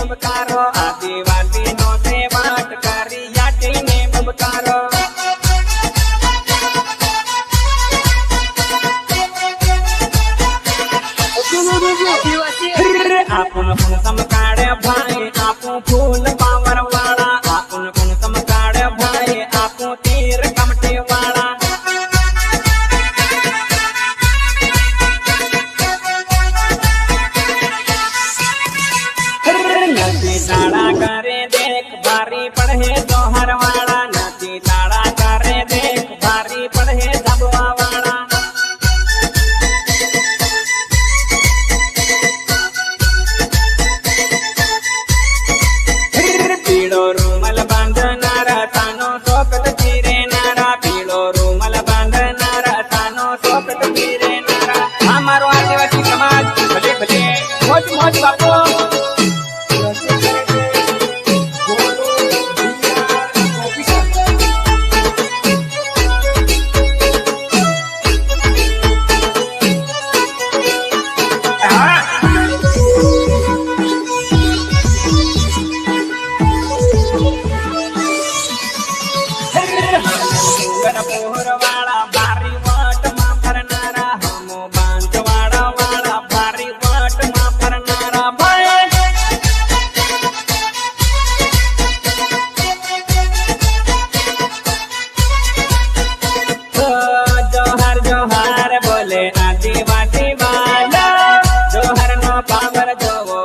બબકારો આદિવાસી નો તે વાટ કરી યાટીને બબકારો આપું પણ સમકાળે ભાઈ આપું ફૂલ પાવર વાળા આપું પણ સમકાળે ભાઈ આપું તીર કમટી વાળા નથી તાળા કરે દેખ ભારી પડે જોહર વાળા નથી તાળા કરે દેખ ભારી પડે ધબવા વાળા પીળો રૂમલ બાંધનારા તાનો સોકટ ચીરે નારા પીળો રૂમલ બાંધનારા તાનો સોકટ ચીરે નારા આ મારો આદિવાસી સમાજ ભલે ભલે મોજ મોજ બાપો વાળા ભારી વટમાં ફરનારા હમો બાંધવાડા વાળા ભારી વટમાં ફરનારા ભાઈ જોહર જોહર બોલે આદિવાસી વાળા જોહર નો પાવર જોવો